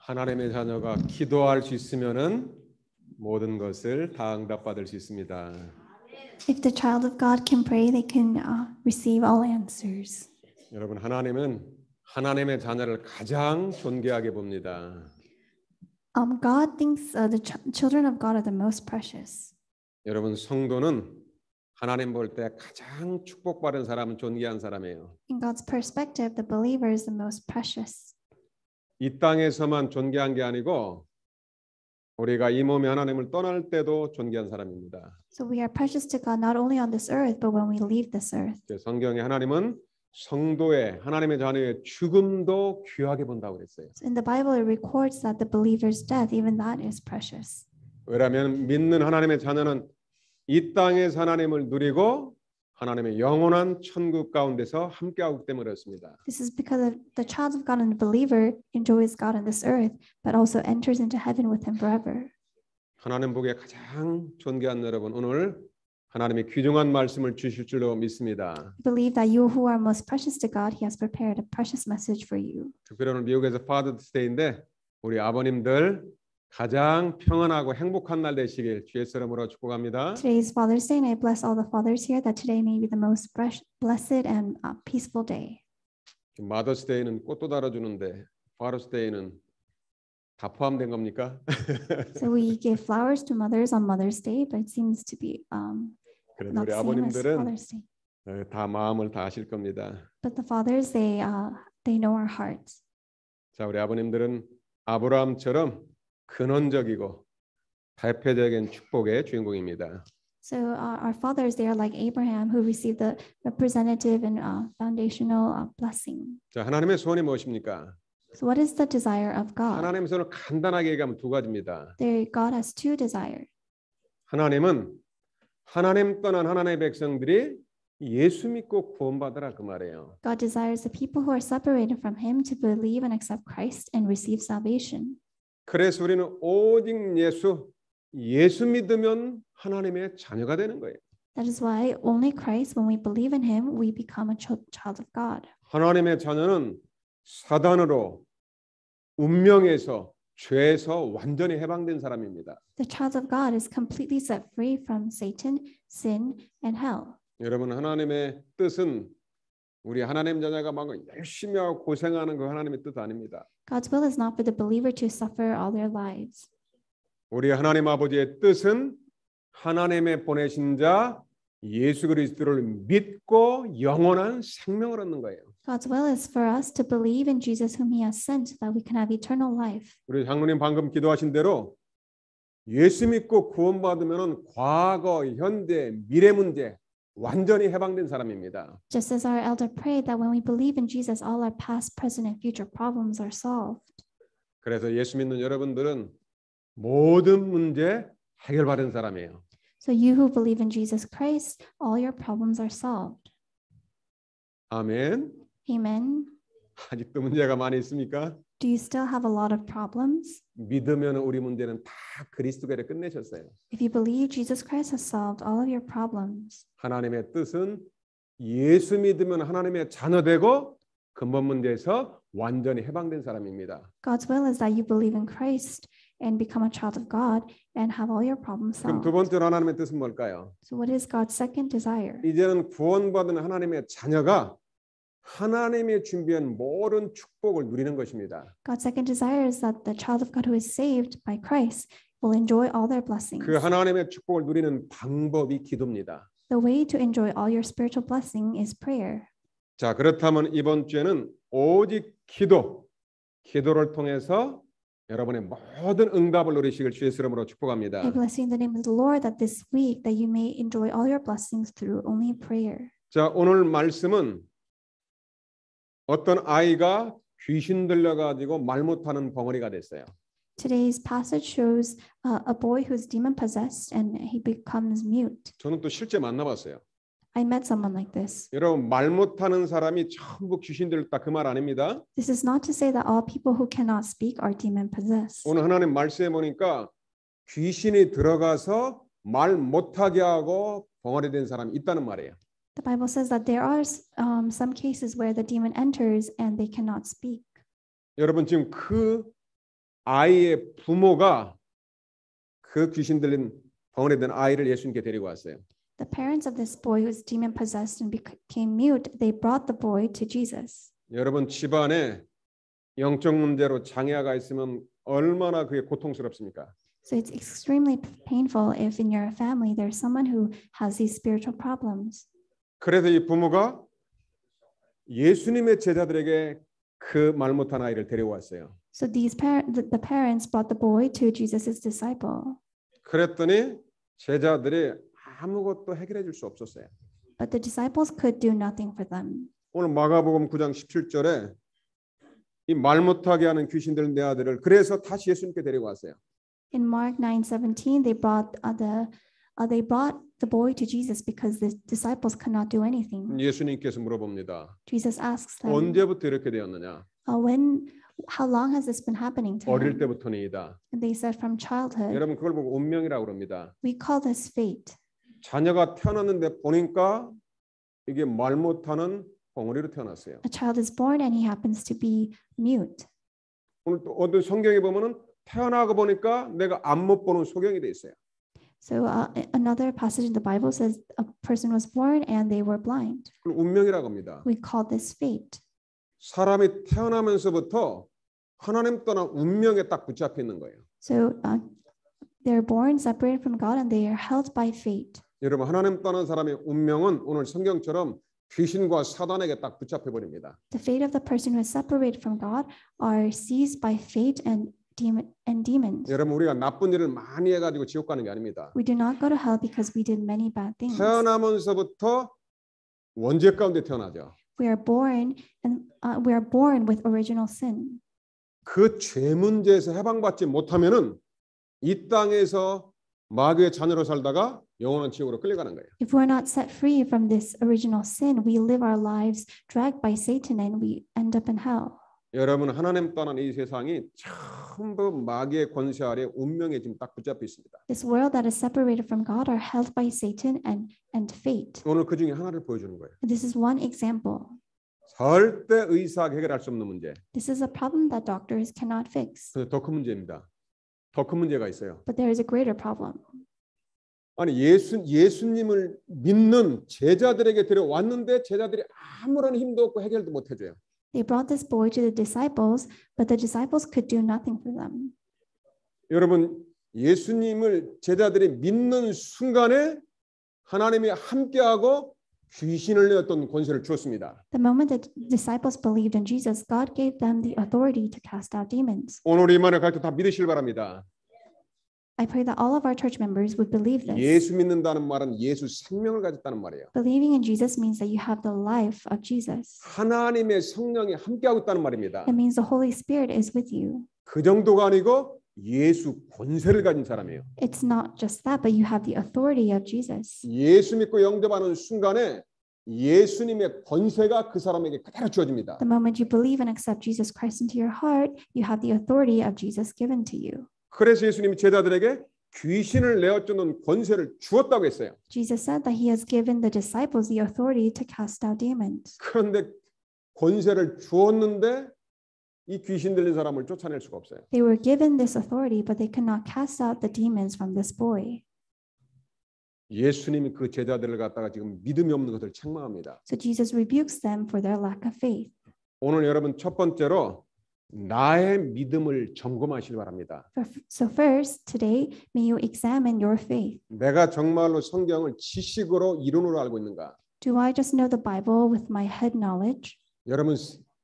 하나님의 자녀가 기도할 수 있으면은 모든 것을 다 응답받을 수 있습니다. If the child of God can pray, they can receive all answers. 여러분, 하나님은 하나님의 자녀를 가장 존귀하게 봅니다. God thinks the children of God are the most precious. 여러분, 성도는 하나님 볼 때 가장 축복받은 사람은 존귀한 사람이에요. In God's perspective, the believer is the most precious. 이 땅에서만 존귀한 게 아니고 우리가 이 몸의 하나님을 떠날 때도 존귀한 사람입니다. So we are precious to God not only on this earth, but when we leave this earth. 성경에 하나님은 성도의 하나님의 자녀의 죽음도 귀하게 본다고 그랬어요. So in the Bible, it records that the believer's death, even that is precious. 왜냐하면 믿는 하나님의 자녀는 이 땅에서 하나님을 누리고 하나님의 영원한 천국 가운데서 함께하기 때문에 그렇습니다. This is because the child of God and the believer enjoys God on this earth, but also enters into heaven with Him forever. 하나님 보기에 가장 존귀한 여러분, 오늘 하나님의 귀중한 말씀을 주실 줄로 믿습니다. I believe that you who are most precious to God, He has prepared a precious message for you. 특별히 오늘 미국에서 Father's Day인데 우리 아버님들 가장 평안하고 행복한 날 되시길 주의 이름으로 축복합니다. Today is Father's Day, and I bless all the fathers here that today may be the most blessed and peaceful day. Mother's Day는 꽃도 달아주는데 Father's Day는 다 포함된 겁니까? So we give flowers to mothers on Mother's Day, but it seems to be 그래도 not 우리 same as 아버님들은 Father's Day. 다 마음을 다 아실 겁니다. But the fathers, they know our hearts. 자, 우리 아버님들은 아브라함처럼 근원적이고 대표적인 축복의 주인공입니다. So our fathers, they are like Abraham, who received the representative and foundational blessing. 자, 하나님의 소원이 무엇입니까? So what is the desire of God? 하나님의 소원을 간단하게 얘기하면 두 가지입니다. God has two desires. 하나님은 하나님 떠난 하나님의 백성들이 예수 믿고 구원받으라 그 말이에요. God desires the people who are separated from Him to believe and accept Christ and receive salvation. 그래서 우리는 오직 예수 믿으면 하나님의 자녀가 되는 거예요. That is why only Christ, when we believe in Him, we become a child of God. 하나님의 자녀는 사단으로 운명에서 죄에서 완전히 해방된 사람입니다. The child of God is completely set free from Satan, sin, and hell. 여러분, 하나님의 뜻은 우리 하나님 자녀가 막 열심히 하고 고생하는 그 하나님의 뜻 아닙니다. God's will is not for the believer to suffer all their lives. 우리 하나님 아버지의 뜻은 하나님의 보내신 자 예수 그리스도를 믿고 영원한 생명을 얻는 거예요. God's will is for us to believe in Jesus whom He has sent so that we can have eternal life. 우리 장로님 방금 기도하신 대로 예수 믿고 구원받으면 과거, 현재, 미래 문제 완전히 해방된 사람입니다. Just as our elder prayed that when we believe in Jesus, all our past, present, and future problems are solved. 그래서 예수 믿는 여러분들은 모든 문제 해결받은 사람이에요. So you who believe in Jesus Christ, all your problems are solved. 아멘. Amen. 아직도 문제가 많이 있습니까? Do you still have a lot of problems? 믿으면 우리 문제는 다 그리스도께서 끝내셨어요. If you believe Jesus Christ has solved all of your problems. 하나님의 뜻은 예수 믿으면 하나님의 자녀 되고 근본 문제에서 완전히 해방된 사람입니다. God's will is that you believe in Christ and become a child of God and have all your problems 그럼 solved. 두 번째로 하나님의 뜻은 뭘까요? So what is God's second desire? 이제는 구원받은 하나님의 자녀가 하나님이 준비한 모든 축복을 누리는 것입니다. God's second desire is that the child of God who is saved by Christ will enjoy all their blessings. 그 하나님의 축복을 누리는 방법이 기도입니다. The way to enjoy all your spiritual blessing is prayer. 자, 그렇다면 이번 주에는 오직 기도를 통해서 여러분의 모든 응답을 누리시길 주의 이름으로 축복합니다. I bless you in the name of the Lord that this week that you may enjoy all your blessings through only prayer. 자, 오늘 말씀은 어떤 아이가 귀신 들려가지고 말 못하는 벙어리가 됐어요. Today's passage shows a boy who's demon possessed and he becomes mute. 저는 또 실제 만나봤어요. I met someone like this. 여러분, 말 못하는 사람이 전부 귀신 들렸다 그 말 아닙니다. This is not to say that all people who cannot speak are demon possessed. 오늘 하나님 말씀에 보니까 귀신이 들어가서 말 못하게 하고 벙어리 된 사람이 있다는 말이에요. The Bible says that there are some cases where the demon enters and they cannot speak. 여러분, 지금 그 아이의 부모가 그 귀신 들린 벙어리 된 아이를 예수님께 데리고 왔어요. The parents of this boy who was demon possessed and became mute, they brought the boy to Jesus. 여러분 집안에 영적 문제로 장애가 있으면 얼마나 그게 고통스럽습니까? So it's extremely painful if in your family there's someone who has these spiritual problems. 그래서 이 부모가 예수님의 제자들에게 그 말 못한 아이를 데려왔어요. So the parents brought the boy to Jesus' disciple. 그랬더니 제자들이 아무것도 해결해 줄 수 없었어요. But the disciples could do nothing for them. 오늘 마가복음 9장 17절에 이 말 못하게 하는 귀신 들린 내 아들을 그래서 다시 예수님께 데리고 왔어요. In Mark 9:17, they brought the boy to Jesus because the disciples could not do anything. 예수님께서 물어봅니다. Jesus asks them, 언제부터 이렇게 되었느냐? how long has this been happening to 어릴 him? 때부터니이다. And they said from childhood. 여러분 그걸 보고 운명이라고 그럽니다. We call this fate. 자녀가 태어났는데 보니까 이게 말 못하는 벙어리로 태어났어요. A child is born and he happens to be mute. 오늘 또 어떤 성경에 보면은 태어나고 보니까 내가 안 못 보는 소경이 돼 있어요. So another passage in the Bible says a person was born and they were blind. 그걸 운명이라고 합니다. We call this fate. 사람이 태어나면서부터 하나님 떠난 운명에 딱 붙잡혀 있는 거예요. So they're born separated from God and they are held by fate. 여러분 하나님 떠난 사람의 운명은 오늘 성경처럼 귀신과 사단에게 딱 붙잡혀 버립니다. The fate of the person who is separated from God are seized by fate and demons. 여러분 우리가 나쁜 일을 많이 해가지고 지옥 가는 게 아닙니다. We do not go to hell because we did many bad things. 태어나면서부터 원죄 가운데 태어나죠. We are born with original sin. 그 죄 문제에서 해방받지 못하면은 이 땅에서 마귀의 자녀로 살다가 영원한 지옥으로 끌려가는 거예요. If we're not set free from this original sin, we live our lives dragged by Satan and we end up in hell. 여러분 하나님 떠난 이 세상이 전부 마귀의 권세 아래 운명에 지금 딱 붙잡혀 있습니다. This world that is separated from God are held by Satan and fate. 오늘 그 중에 하나를 보여주는 거예요. This is one example. 절대 의사가 해결할 수 없는 문제. This is a problem that doctors cannot fix. 더 큰 문제입니다. 더 큰 문제가 있어요. But there is a greater problem. 아니 예수님을 믿는 제자들에게 데려왔는데 제자들이 아무런 힘도 없고 해결도 못 해줘요. They brought this boy to the disciples, but the disciples could do nothing for them. 여러분 예수님을 제자들이 믿는 순간에 하나님이 함께하고 귀신을 내었던 권세를 주었습니다. The moment that disciples believed in Jesus, God gave them the authority to cast out demons. 오늘 이만을 가르쳐 다 믿으시길 바랍니다. I pray that all of our church members would believe this. 예수 믿는다는 말은 예수 생명을 가졌다는 말이에요. Believing in Jesus means that you have the life of Jesus. 하나님의 성령이 함께하고 있다는 말입니다. It means the Holy Spirit is with you. 그 정도가 아니고 예수 권세를 가진 사람이에요. It's not just that, but you have the authority of Jesus. 예수 믿고 영접하는 순간에 예수님의 권세가 그 사람에게 그대로 주어집니다. The moment you believe and accept Jesus Christ into your heart, you have the authority of Jesus given to you. 그래서 예수님이 제자들에게 귀신을 내어쫓는 권세를 주었다고 했어요. Jesus said that he has given the disciples the authority to cast out demons. 그런데 권세를 주었는데 이 귀신 들린 사람을 쫓아낼 수가 없어요. They were given this authority, but they could not cast out the demons from this boy. 예수님이 그 제자들을 갖다가 지금 믿음이 없는 것을 책망합니다. So Jesus rebukes them for their lack of faith. 오늘 여러분 첫 번째로 나의 믿음을 점검하시기 바랍니다. So first, today, may you examine your faith. 내가 정말로 성경을 지식으로 이론으로 알고 있는가? Do I just know the Bible with my head knowledge? 여러분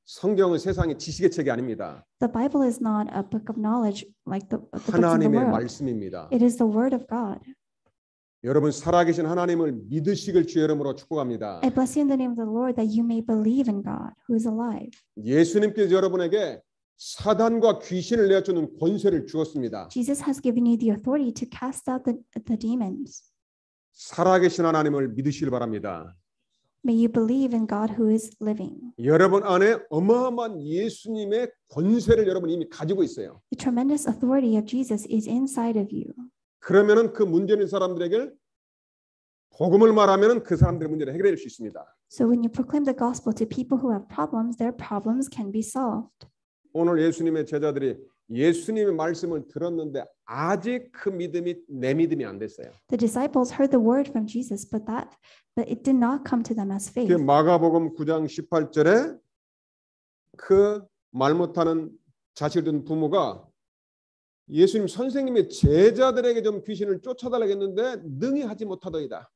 성경은 세상의 지식의 책이 아닙니다. The Bible is not a book of knowledge like the books in the 하나님의 world. 말씀입니다. It is the word of God. 여러분 살아계신 하나님을 믿으시길 주의 이름으로 축복합니다. I bless you in the name of the Lord that you may believe in God who is alive. 예수님께서 여러분에게 사단과 귀신을 내어쫓는 권세를 주었습니다. Jesus has given you the authority to cast out the demons. 살아계신 하나님을 믿으시길 바랍니다. May you believe in God who is living. 여러분 안에 어마어마한 예수님의 권세를 여러분 이미 가지고 있어요. The tremendous authority of Jesus is inside of you. 그러면은 그 문제 있는 사람들에게 복음을 말하면은 그 사람들의 문제를 해결해 줄 수 있습니다. So when you proclaim the gospel to people who have problems, their problems can be solved. 오늘 예수님의 제자들이 예수님의 말씀을 들었는데 아직 그 믿음이 내 믿음이 안 됐어요. The disciples heard the word from Jesus, but it did not come to them as 그 faith. 마가복음 9장 18절에 그 말 못하는 자식을 둔 부모가 예수님 선생님의 제자들에게 좀 귀신을 쫓아달라고 했는데 능히 하지 못하더이다.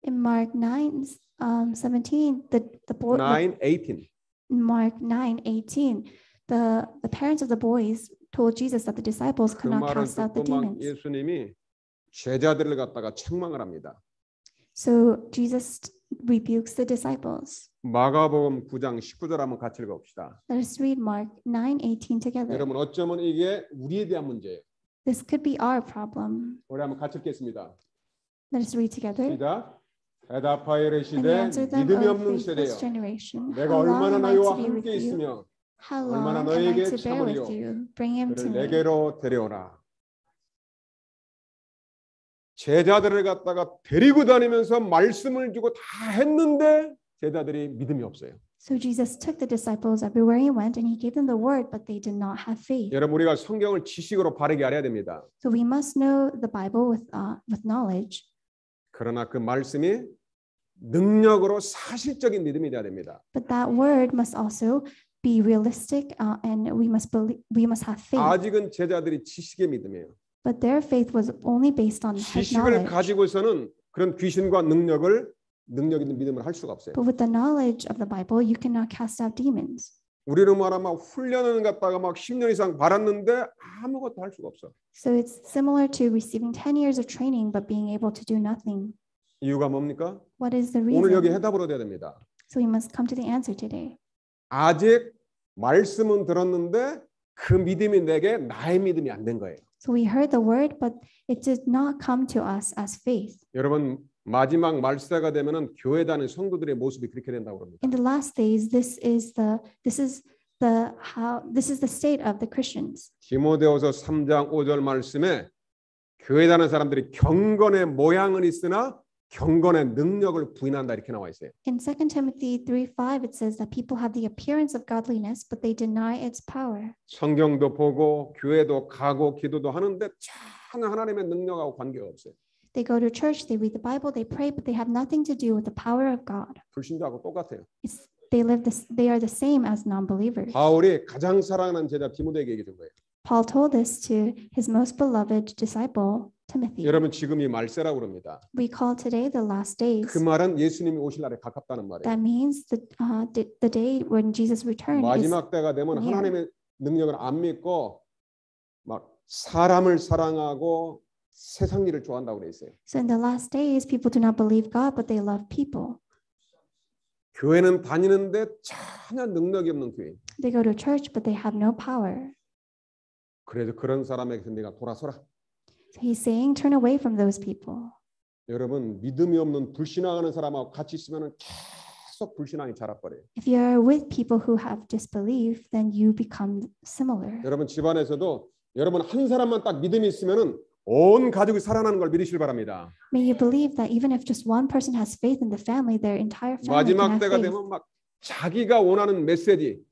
In Mark 9:17, the boy 9:18. in Mark 9:18, the parents of the boys told Jesus that the disciples 그 could not 말을 cast out the 듣고 막 demons. 예수님이 제자들을 갖다가 책망을 합니다. So Jesus rebukes the disciples. 마가복음 9장 19절 한번 같이 읽어봅시다. Let us read Mark 9:18 together. 여러분 어쩌면 이게 우리에 대한 문제예요. This could be our problem. 우리 한번 같이 읽겠습니다. Let us read together. 시작. 대답하여 And he 이르시되 answered them, 믿음이 O 없는 faithless 세대여 generation, 내가 how long 얼마나 am I 너희와 to be with 함께 you? 있으며 How 얼마나 long am I 너희에게 to bear with 참으리요? you? Bring him to 그를 me. 내게로 데려오라. 제자들을 갖다가 데리고 다니면서 말씀을 주고 다 했는데 제자들이 믿음이 없어요. So Jesus took the disciples everywhere he went, and he gave them the word, but they did not have faith. 여러분 우리가 성경을 지식으로 바르게 알아야 됩니다. So we must know the Bible with knowledge. 그러나 그 말씀이 능력으로 사실적인 믿음이 돼야 됩니다. But that word must also be realistic, and we must have faith. 아직은 제자들이 지식의 믿음이에요. But their faith was only based on 지식을 knowledge. 가지고서는 그런 귀신과 능력 있는 믿음을 할 수가 없어요. But with the knowledge of the Bible, you cannot cast out demons. 우리는 말하면 훈련을 갖다가 막 10년 이상 받았는데 아무것도 할 수가 없어. So it's similar to receiving 10 years of training but being able to do nothing. 이유가 뭡니까? What is the 오늘 여기 reason? 해답으로 돼야 됩니다. So we must come to the answer today. 아직 말씀은 들었는데 그 믿음이 내게 나의 믿음이 안 된 거예요. So we heard the word, but it did not come to us as faith. 여러분 마지막 말세가 되면은 교회 다니는 성도들의 모습이 그렇게 된다고 합니다. In the last days, this is the state of the Christians. 디모데후서 3장 5절 말씀에 교회 다니는 사람들이 경건의 모양은 있으나 경건의 능력을 부인한다 이렇게 나와 있어요. In 2 Timothy 3:5, it says that people have the appearance of godliness, but they deny its power. 성경도 보고 교회도 가고 기도도 하는데 전혀 하나님의 능력하고 관계가 없어요. They go to church, they read the Bible, they pray, but they have nothing to do with the power of God. 불신자하고 똑같아요. They are the same as non-believers. 바울이 가장 사랑하는 제자 디모데에게 얘기해 준 거예요. Paul told this to his most beloved disciple, Timothy. 여러분 지금 이 말세라고 그럽니다. We call today the last days. 그 말은 예수님이 오실 날에 가깝다는 말이에요. That means the day when Jesus returned is 마지막 때가 되면 near. 하나님의 능력을 안 믿고 막 사람을 사랑하고 세상 일을 좋아한다고 그래 있어요. So in the last days, people do not believe God, but they love people. 교회는 다니는데 전혀 능력이 없는 교회. They go to church, but they have no power. 그래서 그런 사람에게 내가 돌아서라. So he's saying, turn away from those people. 여러분 믿음이 없는 불신앙하는 사람하고 같이 있으면 계속 불신앙이 자라버려요. If you're with people who have disbelief, then you become similar. 여러분 집안에서도 여러분 한 사람만 딱 믿음이 있으면은 온 가족이 살아나는 걸 믿으시길 바랍니다. May you believe that even if just one person has faith in the family, their entire family can 마지막 have 때가 faith. 되면 막 자기가 원하는 메시지,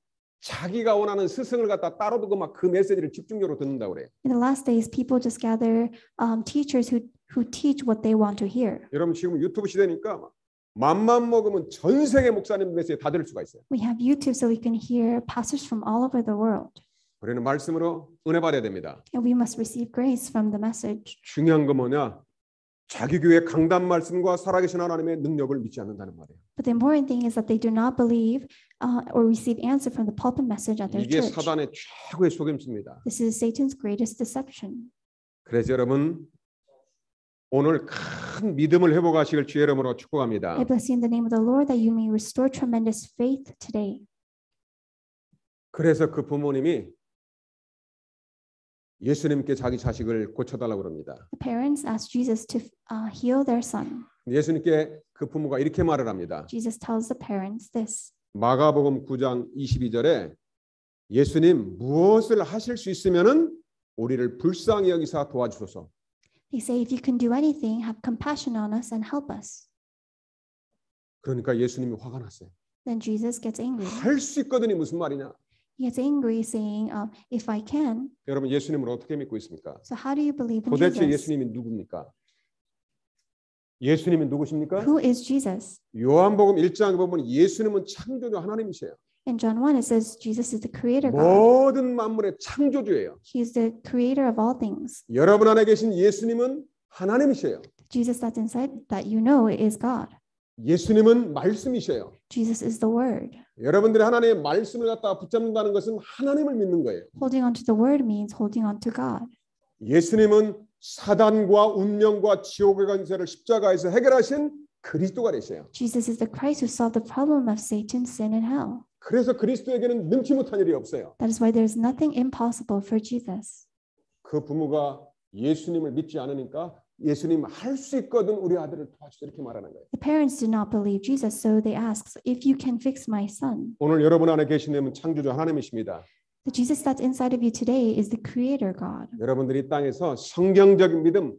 자기가 원하는 스승을 갖다 따로 두고 막 그 메시지를 집중적으로 듣는다고 그래요. In the last days, people just gather teachers who teach what they want to hear. 여러분 지금 유튜브 시대니까 맘만 먹으면 전 세계 목사님 메시지 다 들을 수가 있어요. We have YouTube so we can hear pastors from all over the world. 우리는 말씀으로 은혜 받아야 됩니다. And we must receive grace from the message. 중요한 건 뭐냐? 자기 교회 강단 말씀과 살아계신 하나님의 능력을 믿지 않는다는 말이에요. But the important thing is that they do not believe or receive answer from the pulpit message at their 이게 church. 사단의 최고의 속임수입니다. This is Satan's greatest deception. 그래서 여러분 오늘 큰 믿음을 회복하시길 주의 이름으로 축복합니다. I bless you in the name of the Lord that you may restore tremendous faith today. 그래서 그 부모님이 예수님께 자기 자식을 고쳐달라고 그럽니다. The parents asked Jesus to heal their son. 예수님께 그 부모가 이렇게 말을 합니다. Jesus tells the parents this. 마가복음 9장 22절에 예수님 무엇을 하실 수 있으면은 우리를 불쌍히 여기사 도와주소서. They say, if you can do anything, have compassion on us and help us. 그러니까 예수님이 화가 났어요. Then Jesus gets angry. 할 수 있거든이 무슨 말이냐? He gets angry, saying, "If I can." 여러분 예수님을 어떻게 믿고 있습니까? So how do you believe in 도대체 Jesus? 예수님이 누굽니까? 예수님이 누구십니까? Who is Jesus? 요한복음 1장에 보면 예수님은 창조주 하나님이세요. In John 1, it says Jesus is the creator God. 모든 만물의 창조주예요. He is the creator of all things. 여러분 안에 계신 예수님은 하나님이세요. Jesus that's inside that you know is God. 예수님은 말씀이세요. Jesus is the Word. 여러분들이 하나님의 말씀을 갖다가 붙잡는다는 것은 하나님을 믿는 거예요. Holding on to the Word means holding on to God. 예수님은 사단과 운명과 지옥의 권세를 십자가에서 해결하신 그리스도가 되세요. Jesus is the Christ who solved the problem of Satan, sin, and hell. 그래서 그리스도에게는 능치 못한 일이 없어요. That is why there is nothing impossible for Jesus. 그 부모가 예수님을 믿지 않으니까 예수님 할 수 있거든 우리 아들을 도와주세요 이렇게 말하는 거예요. The parents did not believe Jesus, so they asked, "If you can fix my son." 오늘 여러분 안에 계신 분은 창조주 하나님이십니다. The Jesus that's inside of you today is the Creator God. 여러분들이 이 땅에서 성경적인 믿음,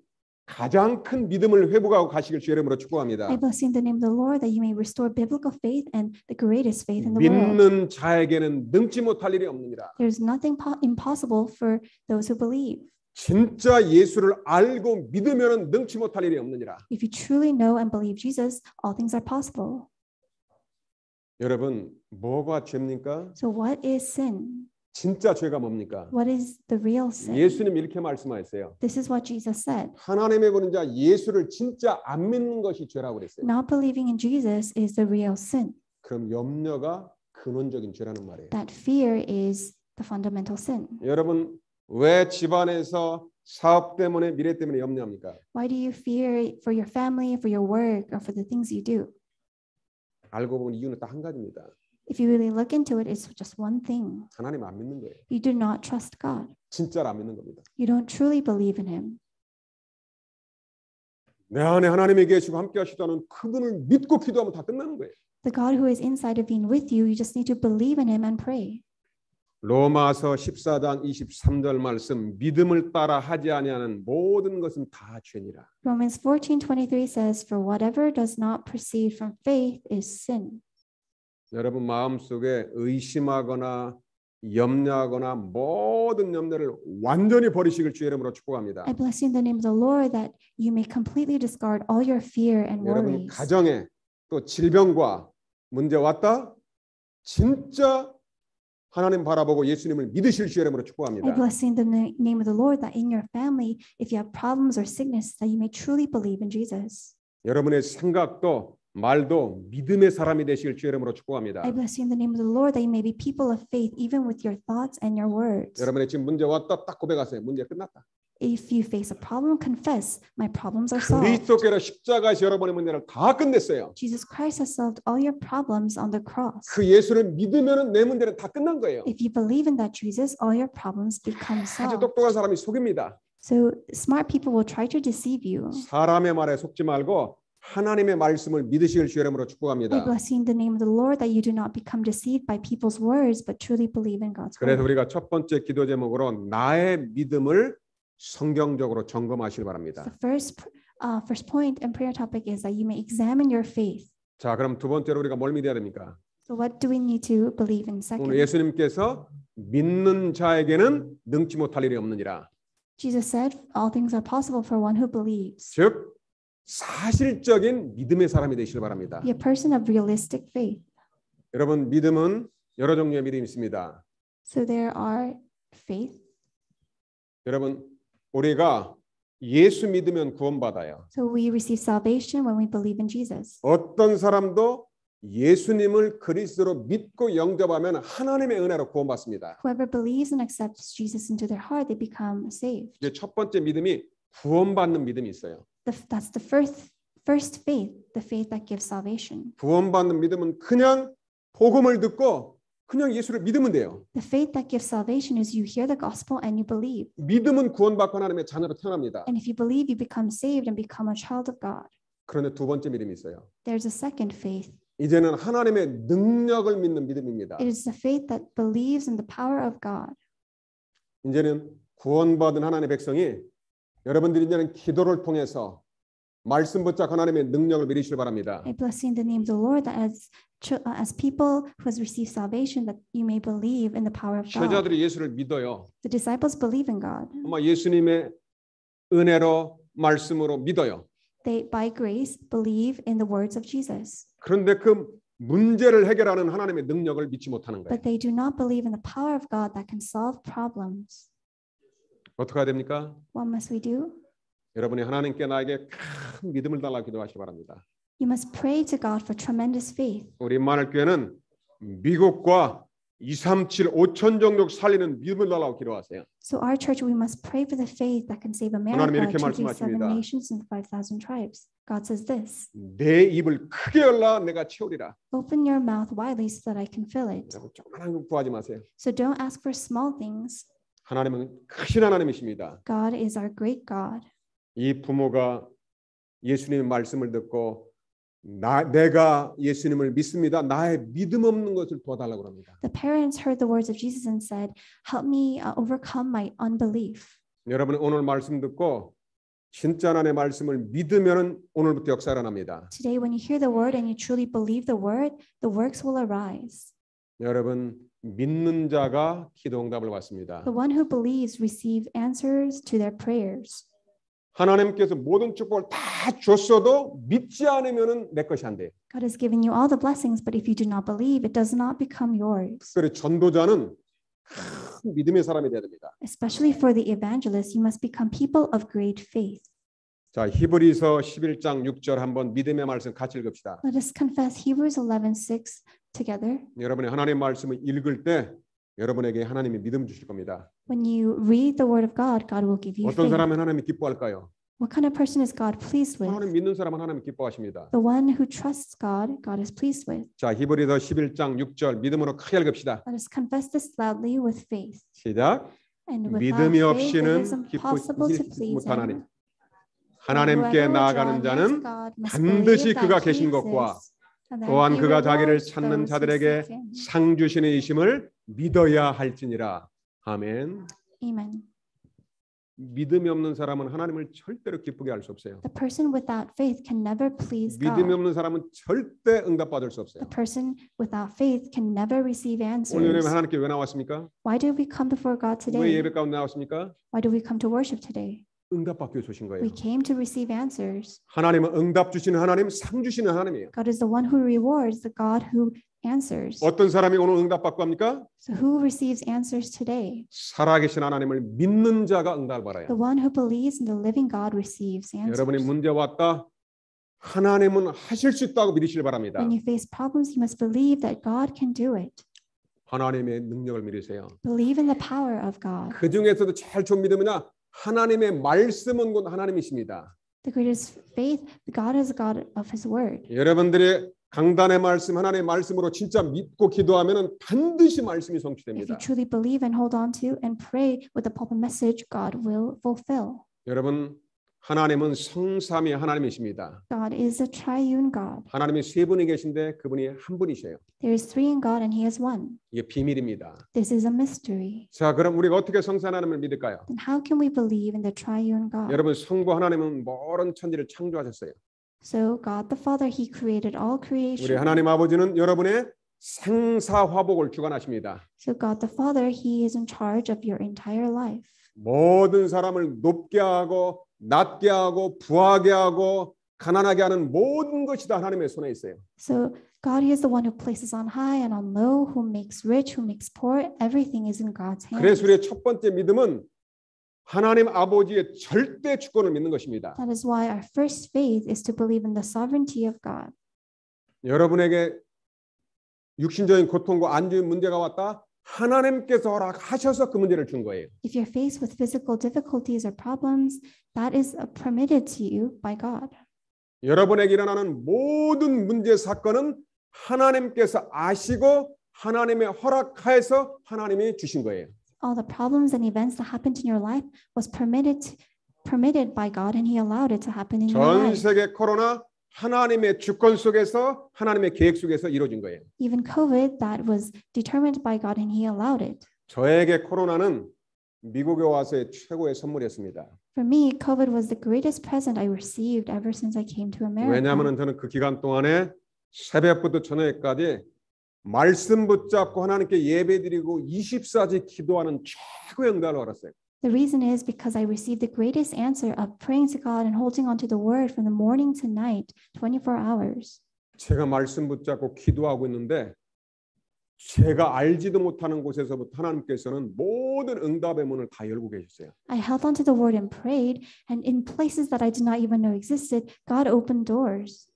가장 큰 믿음을 회복하고 가시길 주 이름으로 축복합니다. I bless you in the name of the Lord that you may restore biblical faith and the greatest faith in the world. 믿는 자에게는 능치 못할 일이 없느니라. There is nothing impossible for those who believe. 진짜 예수를 알고 믿으면 능치 못할 일이 없느니라. If you truly know and believe Jesus, all things are possible. 여러분 뭐가 죄입니까? So what is sin? 진짜 죄가 뭡니까? What is the real sin? 예수님 이렇게 말씀하셨어요. This is what Jesus said. 하나님의 보는 자 예수를 진짜 안 믿는 것이 죄라고 그랬어요. Not believing in Jesus is the real sin. 그럼 염려가 근원적인 죄라는 말이에요. That fear is the fundamental sin. 여러분 왜 집안에서 사업 때문에 미래 때문에 염려합니까? Why do you fear for your family, for your work, or for the things you do? 알고 보면 이유는 딱 한 가지입니다. If you really look into it, it's just one thing. 하나님 안 믿는 거예요. You do not trust God. 진짜로 안 믿는 겁니다. You don't truly believe in Him. 내 안에 하나님이 계시고 함께 하시다는 그분을 믿고 기도하면 다 끝나는 거예요. The God who is inside of being with you, you just need to believe in Him and pray. 로마서 14장 23절 말씀 믿음을 따라 하지 아니하는 모든 것은 다 죄니라. Romans 14:23 says, "For whatever does not proceed from faith is sin." 여러분 마음속에 의심하거나 염려하거나 모든 염려를 완전히 버리시길 주의 이름으로 축복합니다. I bless you in the name of the Lord that you may completely discard all your fear and 여러분 worries. 가정에 또 질병과 문제 왔다? 진짜 하나님 바라보고 예수님을 믿으실 주의 이름으로 I 축복합니다. bless you in the name of the Lord that in your family, if you have problems or sickness, that you may truly believe in Jesus. 여러분의 생각도 말도 믿음의 사람이 되시길 주의 이름으로 축복합니다. I bless you in the name of the Lord that you may be people of faith even with your thoughts and your words. 여러분의 지금 문제 왔다 딱 고백하세요. 문제 끝났다. If you face a problem, confess, my problems are solved. 그리스도께서 십자가에서 여러분의 문제를 다 끝냈어요. Jesus Christ has solved all your problems on the cross. 그 예수를 믿으면 내 문제는 다 끝난 거예요. If you believe in that Jesus, all your problems become 아주 solved. 똑똑한 사람이 속입니다. So smart people will try to deceive you. 사람의 말에 속지 말고 하나님의 말씀을 믿으시길 주의 이름으로 I 축복합니다. bless you in the name of the Lord that you do not become deceived by people's words, but truly believe in God's 그래서 word. 우리가 첫 번째 기도 제목으로 나의 믿음을 성경적으로 점검하시기 바랍니다. The first point and prayer topic is that you may examine your faith. 자, 그럼 두 번째로 우리가 뭘 믿어야 됩니까? So what do we need to believe in second? 오늘 예수님께서 믿는 자에게는 능치 못할 일이 없느니라. Jesus said, all things are possible for one who believes. 즉 사실적인 믿음의 사람이 되시길 바랍니다. Be a person of realistic faith. 여러분 믿음은 여러 종류의 믿음이 있습니다. So there are faith. 여러분 우리가 예수 믿으면 구원받아요. So we receive salvation when we believe in Jesus. 어떤 사람도 예수님을 그리스도로 믿고 영접하면 하나님의 은혜로 구원받습니다. Whoever believes and accepts Jesus into their heart, they become saved. 이제 첫 번째 믿음이 구원받는 믿음이 있어요. That's the first faith, the faith that gives salvation. 구원받는 믿음은 그냥 복음을 듣고 그냥 예수를 믿으면 돼요. The faith that gives salvation is you hear the gospel and you believe. 믿음은 구원받고 하나님의 자녀로 태어납니다. And if you believe, you become saved and become a child of God. 그런데 두 번째 믿음이 있어요. There's a second faith. 이제는 하나님의 능력을 믿는 믿음입니다. It is the faith that believes in the power of God. 이제는 구원받은 하나님의 백성이 여러분들이 이제는 기도를 통해서 말씀 붙잡 하나님의 능력을 믿으시길 바랍니다. I bless you in the name of the Lord that as people who has received salvation that you may believe in the power of God. 제자들이 예수를 믿어요. The disciples believe in God. 아마 예수님의 은혜로 말씀으로 믿어요. They by grace believe in the words of Jesus. 그런데 그 문제를 해결하는 하나님의 능력을 믿지 못하는 거예요. But they do not believe in the power of God that can solve problems. 어떻게 해야 됩니까? What must we do? 여러분이 하나님께 나에게 큰 믿음을 달라 기도하시기 바랍니다. You must pray to God for tremendous faith. 우리 만할교회는 미국과 237, 5천 종족 살리는 믿음을 달라고 기도하세요. So our church, we must pray for the faith that can save 하나님이 America, 이렇게 237 말씀하십니다. nations and 5,000 tribes. God says this, 내 입을 크게 열라 내가 채우리라. open your mouth widely so that I can fill it. 여러분 조그마한 거 구하지 마세요. So don't ask for small things. 하나님은 크신 하나님이십니다. God is our great God. 이 부모가 예수님의 말씀을 듣고 내가 예수님을 믿습니다. 나의 믿음 없는 것을 도와달라고 합니다. The parents heard the words of Jesus and said, help me overcome my unbelief. 여러분 오늘 말씀 듣고 진짜 하나님의 말씀을 믿으면 오늘부터 역사가 일어납니다. Today, when you hear the word and you truly believe the word, the works will arise. 여러분 믿는 자가 기도 응답을 받습니다. The one who believes receive answers to their prayers. 하나님께서 모든 축복을 다 줬어도 믿지 않으면 내 것이 안 돼요. God has given you all the blessings, but if you do not believe, it does not become yours. 그래서 전도자는 큰 믿음의 사람이 돼야 됩니다. Especially for the evangelist, you must become people of great faith. 자, 히브리서 11장 6절 한번 믿음의 말씀 같이 읽읍시다. Let us confess Hebrews 11:6 together. 여러분이 하나님의 말씀을 읽을 때 여러분에게 하나님이 믿음 주실 겁니다. When you read the word of God, God will give you 어떤 faith. 사람은 하나님이 기뻐할까요? What kind of person is God pleased with? 하나님 믿는 사람은 하나님 기뻐하십니다. The one who trusts God, God is pleased with. 자, 히브리서 11장 6절 믿음으로 크게 읽읍시다. Let us confess this loudly with faith. 시작. And without 믿음이 faith, it 없이는 is impossible to 기쁘지 please 못한 하나님. Him. 하나님께 Whoever will 나아가는 draw near to 자는 God must 반드시 believe 그가 that 계신 He 것과 exists, and that 또한 He 그가 자기를 rewards 찾는 those who 자들에게 seek Him. 상 주시는 이심을 믿어야 할지니라. 아멘. Amen. 믿음이 없는 사람은 하나님을 절대로 기쁘게 할 수 없어요. The person without faith can never please 믿음이 God. 없는 사람은 절대 응답받을 수 없어요. The person without faith can never receive 오늘 answers. 예배 하나님께 왜 나왔습니까? Why did we come before God 왜 today? 예배 가운데 나왔습니까? Why do we come to worship today? 응답받기 위해서 오신 거예요. We came to receive answers. 하나님은 응답 주시는 하나님, 상 주시는 하나님이에요. God is the one who rewards, the God who answers. 어떤 사람이 오늘 응답받고 합니까? So who receives answers today? 살아계신 하나님을 믿는 자가 응답을 받아요. The one who believes in the living God receives 여러분이 answers. 문제 왔다. 하나님은 하실 수 있다고 믿으시길 바랍니다. When you face problems, you must believe that God can do it. 하나님의 능력을 믿으세요. Believe in the power of God. 그 중에서도 제일 좋은 믿음이나 하나님의 말씀은 곧 하나님이십니다. The greatest faith, God is a God of His word. 여러분들의 강단의 말씀, 하나님의 말씀으로 진짜 믿고 기도하면 반드시 말씀이 If you 성취됩니다. truly believe and hold on to and pray with the pulpit message, God will fulfill. 여러분, 하나님은 성삼위 하나님이십니다. God is a triune God. 하나님이 세 분이 계신데 그분이 한 분이세요. There is three in God and He is one. 이게 비밀입니다. This is a mystery. 자, 그럼 우리가 어떻게 성삼 하나님을 믿을까요? Then how can we believe in the triune God? 여러분, 성부 하나님은 모든 천지를 창조하셨어요. So God the Father, He created all 우리 creation. 하나님 아버지는 여러분의 생사화복을 주관하십니다. So God the Father, He is in charge of your entire life. 모든 사람을 높게 하고 낮게 하고 부하게 하고 가난하게 하는 모든 것이 다 하나님의 손에 있어요. So God is the one who places on high and on low, who makes rich, who makes poor. Everything is in God's hands. 그래서 우리의 첫 번째 믿음은 하나님 아버지의 절대 주권을 믿는 것입니다. That is why our first faith is to believe in the sovereignty of God. 여러분에게 육신적인 고통과 안주의 문제가 왔다. 하나님께서 허락하셔서 그 문제를 준 거예요. If you're faced with physical difficulties or problems, that is permitted to you by God. 여러분에게 일어나는 모든 문제 사건은 하나님께서 아시고 하나님의 허락하에서 하나님이 주신 거예요. All the problems and events that happened in your life was permitted by God, and He allowed it to happen in your 전 life. 세계 코로나 하나님의 주권 속에서 하나님의 계획 속에서 이루어진 거예요. Even COVID, that was determined by God, and He allowed it. 저에게 코로나는 미국에 와서의 최고의 선물이었습니다. For me, COVID was the greatest present I received ever since I came to America. 왜냐하면 저는 그 기간 동안에 새벽부터 저녁까지 말씀 붙잡고 하나님께 예배드리고 24시 기도하는 최고의 응답을 받았어요. The reason is because I received the greatest answer of praying to God and holding on to the word from the morning to night, 24 hours. 제가 말씀 붙잡고 기도하고 있는데 제가 알지도 못하는 곳에서부터 하나님께서는 모든 응답의 문을 다 열고 계셨어요. I held on to the word and prayed, and in places that I did not even know existed, God opened doors.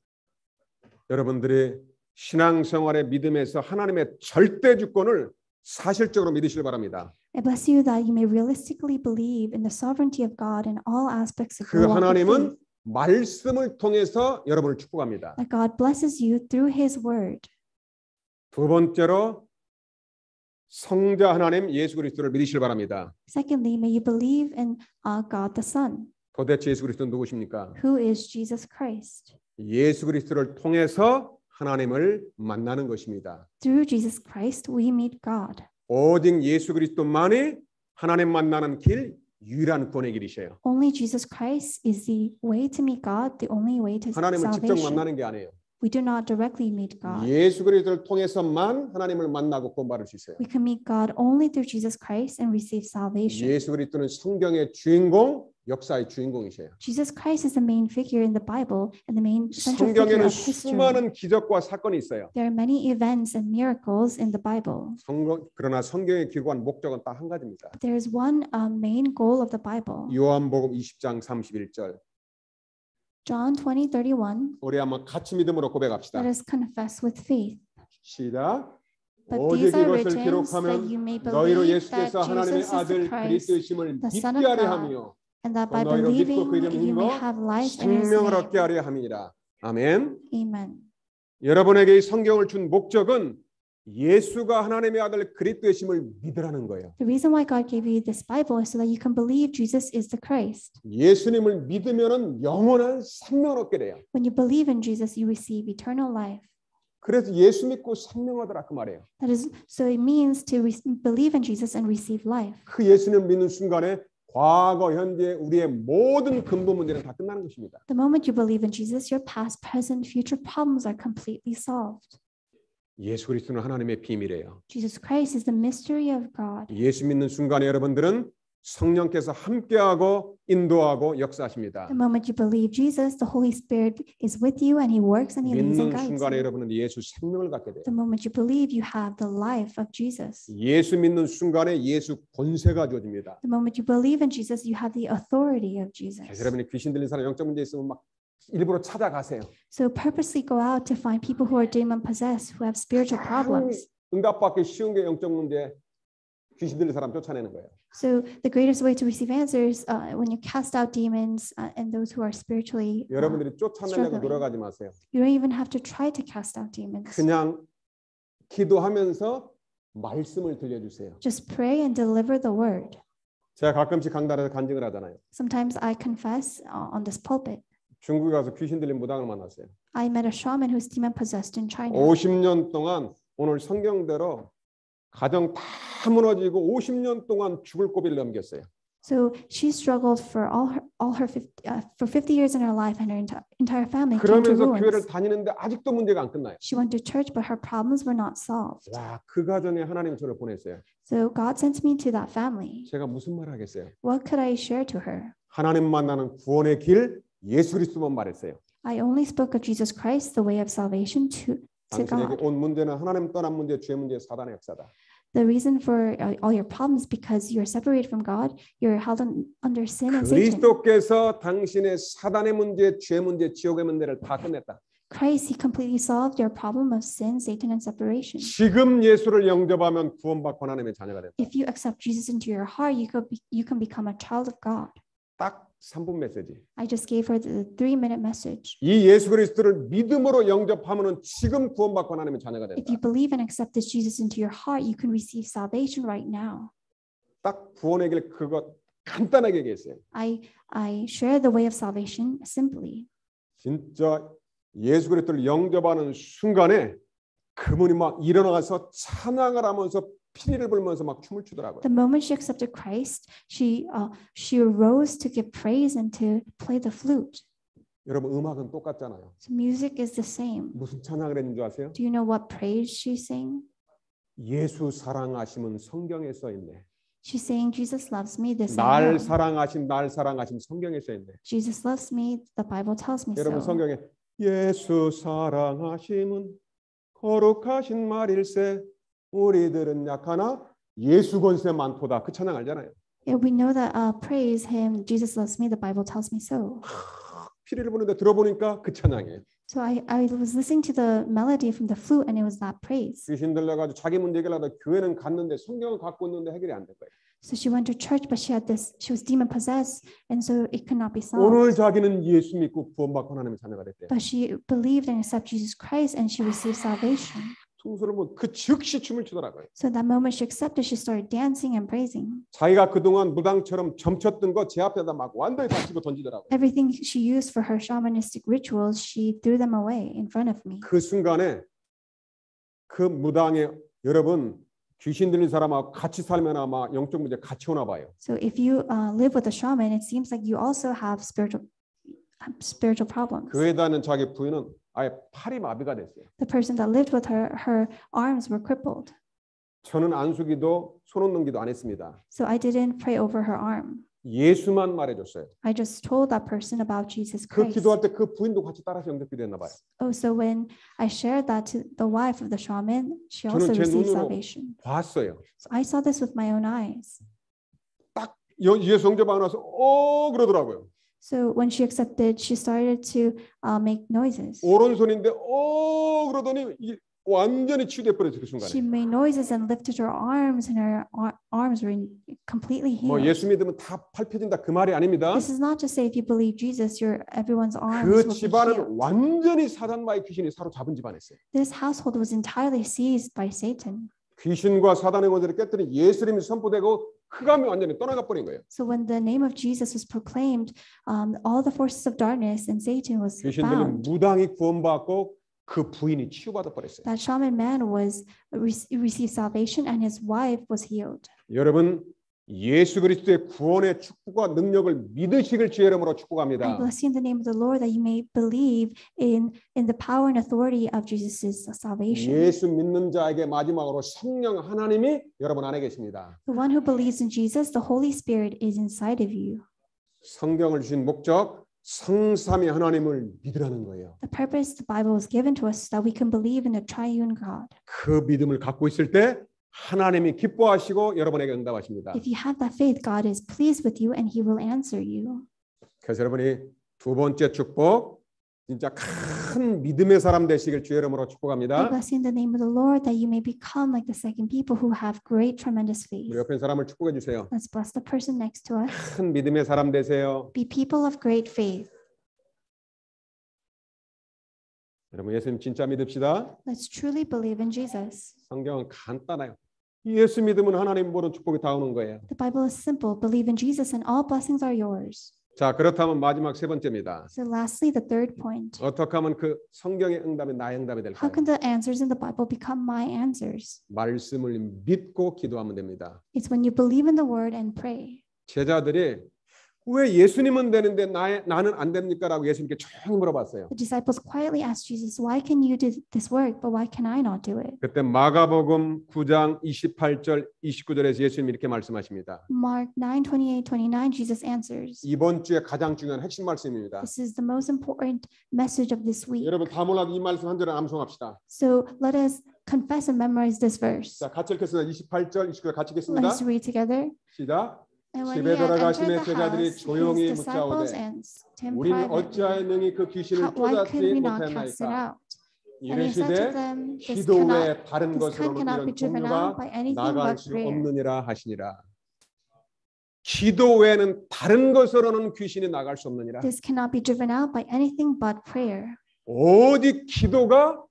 여러분들이 신앙생활의 믿음에서 하나님의 절대 주권을 사실적으로 믿으시길 바랍니다. I bless you that you may realistically believe in the sovereignty of God in all aspects of 그 your walk of 하나님은 faith. 말씀을 통해서 여러분을 축복합니다. That God blesses you through His word. 두 번째로 성자 하나님 예수 그리스도를 믿으시길 바랍니다. Secondly, may you believe in God the Son. 도대체 예수 그리스도는 누구십니까? Who is Jesus Christ? 예수 그리스도를 통해서 하나님을 만나는 것입니다. Through Jesus Christ, we meet God. 오직 예수 그리스도만이 하나님 만나는 길, 유일한 구원의 길이셔요. Only Jesus Christ is the way to meet God, the only way to 하나님을 직접 salvation. 만나는 게 아니에요. We do not directly meet God. 예수 그리스도를 통해서만 하나님을 만나고 구원받을 수 있어요. We can meet God only through Jesus Christ and receive salvation. 예수 그리스도는 성경의 주인공, 역사의 주인공이셔요. Jesus Christ is the main figure in the Bible and the main central figure 성경에는 of history. 수많은 기적과 사건이 있어요. There are many events and miracles in the Bible. 그러나 성경의 기록한 목적은 딱 한 가지입니다. There is one main goal of the Bible. 요한복음 20장 31절. John 20:31. 우리 한번 같이 믿음으로 고백합시다. Let us confess with faith. 시작. But 오직 these are 이것을 written so that 기록하면 you may 너희로 believe 예수께서 that 하나님의 Jesus is the 아들 Christ, 그리스도이심을 the Son 믿게 of 하려 God, 하며 and that 또 by 너희로 믿고 believing 그 이름을 you may 힘입어 have life in His 생명을 name. 얻게 하려 함이니라. 아멘. Amen. 여러분에게 이 성경을 준 목적은 예수가 하나님의 아들 그리스도이심을 믿으라는 거예요. The reason why God gave you this Bible is so that you can believe Jesus is the Christ. 예수님을 믿으면은 영원한 생명을 얻게 돼요. When you believe in Jesus, you receive eternal life. 그래서 예수 믿고 생명하더라 그 말이에요. That is, so it means to believe in Jesus and receive life. 그 예수님 믿는 순간에 과거, 현재 우리의 모든 근본 문제는 다 끝나는 것입니다. The moment you believe in Jesus, your past, present, future problems are completely solved. 예수 그리스도는 하나님의 비밀이에요. Jesus Christ is the mystery of God. 예수 믿는 순간에 여러분들은 성령께서 함께하고 인도하고 역사하십니다. The moment you believe Jesus, the Holy Spirit is with you and He works and He leads and 믿는 guides 순간에 you. 여러분은 예수 생명을 갖게 돼요. The moment you believe, you have the life of Jesus. 예수 믿는 순간에 예수 권세가 주어집니다. The moment you believe in Jesus, you have the authority of Jesus. 그래서 여러분이 귀신 들린 사람 영적 문제 있으면 막 일부러 찾아가세요. So purposely go out to find people who are demon possessed, who have spiritual problems. 응답받기 쉬운 게 영적 문제, 귀신 들린 사람 쫓아내는 거예요. So the greatest way to receive answers when you cast out demons and those who are spiritually 여러분들이 쫓아내려고 struggling. 노력하지 마세요. You don't even have to try to cast out demons. 그냥 기도하면서 말씀을 들려주세요. Just pray and deliver the word. 제가 가끔씩 강단에서 간증을 하잖아요. Sometimes I confess on this pulpit. 중국에 가서 귀신 들린 무당을 만났어요. I met a shaman who's demon possessed in China. 50년 동안 오늘 성경대로 가정 다 무너지고 50년 동안 죽을 고비를 넘겼어요. So she struggled for for 50 years in her life, and her entire family came to 그러면서 교회를 ruins. 다니는데 아직도 문제가 안 끝나요. She went to church, but her problems were not solved. 와, 그 가정에 하나님이 저를 보냈어요. So God sent me to that family. 제가 무슨 말 하겠어요? What could I share to her? 하나님 만나는 구원의 길 예수 그리스도만 말했어요. I only spoke of Jesus Christ, the way of salvation to 당신에게 God. 온 문제는 하나님 떠난 문제, 죄 문제, 사단의 역사다. The reason for all your problems because you're separated from God, you're held under sin and Satan. 그리스도께서 당신의 사단의 문제, 죄 문제, 지옥의 문제를 다 끝냈다. Christ, He completely solved your problem of sin, Satan, and separation. 지금 예수를 영접하면 구원받고 하나님의 자녀가 된다. If you accept Jesus into your heart, you can become a child of God. 딱 3분 메시지. I just gave her the 3-minute message. 이 예수 그리스도를 믿음으로 영접하면은 지금 구원받고 하나님의 자녀가 된다. If you believe and accept this Jesus into your heart, you can receive salvation right now. 딱 구원의 길 그거 간단하게 얘기했어요. I share the way of salvation simply. 진짜 예수 그리스도를 영접하는 순간에 그분이 막 일어나서 찬양을 하면서 피리를 불면서 막 춤을 추더라고요. The moment she accepted Christ, she arose to give praise and to play the flute. 여러분 음악은 똑같잖아요. So music is the same. 무슨 찬양을 했는 줄 아세요? Do you know what praise she sang? 예수 사랑하심은 성경에 써 있네. She's saying, Jesus loves me. This I 날 know. 사랑하심 성경에 써 있네. Jesus loves me. The Bible tells me 여러분 so. 성경에 예수 사랑하심은 거룩하신 말일세 우리들은 약하나 예수 권세 많도다. 그 찬양 알잖아요. Yeah, we know that praise him. Jesus loves me. The Bible tells me so. 피리를 부는데 들어보니까 그 찬양이에요. So I was listening to the melody from the flute, and it was that praise. 귀신 들려가지고 자기 문제 해결하다 교회는 갔는데 성경을 갖고 있는데 해결이 안 될 거예요. So she went to church, but she was demon possessed, and so it could not be 오늘 solved. 자기는 예수 믿고 구원받고 하나님의 자녀가 됐대요. But she believed and accepted Jesus Christ, and she received salvation. 순서를 보면 그 즉시 춤을 추더라고요. So that moment she accepted, she started dancing and praising. 자기가 그동안 무당처럼 점쳤던 거 제 앞에다 막 완전히 다 집어 던지더라고요. Everything she used for her shamanistic rituals, she threw them away in front of me. 그 순간에 그 무당에 여러분 귀신 들린 사람하고 같이 살면 아마 영적 문제 같이 오나 봐요. So if you live with a shaman, it seems like you also have spiritual problems. 교회에 다니는 자기 부인은 아예 팔이 마비가 됐어요. The person that lived with her, her arms were crippled. 저는 안수기도 손 얹는 기도 안 했습니다. So I didn't pray over her arm. 예수만 말해줬어요. I just told that person about Jesus 그 Christ. 기도할 때 그 부인도 같이 따라서 영접 기도했나 봐요. Oh, so when I shared that to the wife of the shaman, she 저는 also 제 received 눈으로 salvation. 봤어요. So I saw this with my own eyes. 딱 예수 영접하고 나서 그러더라고요. So when she accepted, she started to make noises. 오른손인데 그러더니 이게 완전히 치유돼 버렸어요. 그 순간에. She made noises and lifted her arms, and her arms were completely 뭐 healed. 예수 믿으면 다 팔 펴진다 그 말이 아닙니다. This is not just say if you believe Jesus, everyone's arms 그 will be 집안은 healed. 완전히 사단과의 귀신이 사로잡은 집안이었어요. This household was entirely seized by Satan. 귀신과 사단의 권세를 깨뜨린 예수님이 선포되고 흑암이 완전히 떠나가 버린 거예요. So when the name of Jesus was proclaimed, all the forces of darkness and Satan was 귀신들은 bound. 무당이 구원받고 그 부인이 치유받아 버렸어요. That shaman man was received salvation, and his wife was healed. 여러분 예수 그리스도의 구원의 축복과 능력을 믿으시길 주의 이름으로 I 축복합니다. bless you in the name of the Lord that you may believe in the power and authority of Jesus' salvation. 예수 믿는 자에게 마지막으로 성령 하나님이 여러분 안에 계십니다. The one who believes in Jesus, the Holy Spirit is inside of you. 성경을 주신 목적 성삼위 하나님을 믿으라는 거예요. The purpose the Bible was given to us that we can believe in the triune God. 그 믿음을 갖고 있을 때 하나님이 기뻐하시고 여러분에게 응답하십니다. If you have that faith, God is pleased with you and He will answer you. 그래서 여러분이 두 번째 축복 진짜 큰 믿음의 사람 되시길 주의 이름으로 I 축복합니다. bless you in the name of the Lord that you may become like the second people who have great, tremendous faith. 우리 옆에 있는 사람을 축복해 주세요. Let's bless the person next to us. 큰 믿음의 사람 되세요. Be people of great faith. 여러분 예수님 진짜 믿읍시다. Let's truly believe in Jesus. 성경은 간단해요. 예수 믿으면 하나님 보는 축복이 다 오는 거예요. The Bible is simple. Believe in Jesus and all blessings are yours. 자, 그렇다면 마지막 세 번째입니다. So lastly, the third point. 어떻게 하면 그 성경의 응답이 나의 응답이 How 될까요? can the answers in the Bible become my answers? 말씀을 믿고 기도하면 됩니다. It's when you believe in the word and pray. 제자들이 왜 예수님은 되는데 나는 안 됩니까라고 예수님께 조용히 물어봤어요. The disciples quietly asked Jesus, "Why can you do this work, but why can I not do it?" 그때 마가복음 9장 28절 29절에서 예수님이 이렇게 말씀하십니다. Mark 9:28-29, Jesus answers. 이번 주에 가장 중요한 핵심 말씀입니다. This is the most important message of this week. 여러분 다 몰라도 이 말씀 한 절을 암송합시다. So let us confess and memorize this verse. 자, 같이 읽겠습니다. 28절 29절 같이 Let 읽겠습니다. us read together. 시작. And when 집에 he had 들어가시매 entered the 제자들이 house, 조용히 his disciples 묻자오되 asked him 우리는 privately, 어찌하여 능히 그 귀신을 "Why could we 쫓아내지 not cast it 못했나이까? out?" And he said to 이르시되 them, 기도 외에 다른 this kind 것으로는 cannot be 이런 driven out by 종류가 anything 나갈 but 수 prayer. 없느니라 하시니라. 기도 외에는 다른 것으로는 귀신이 나갈 수 없느니라. This cannot be driven out by anything but prayer. 오직 기도가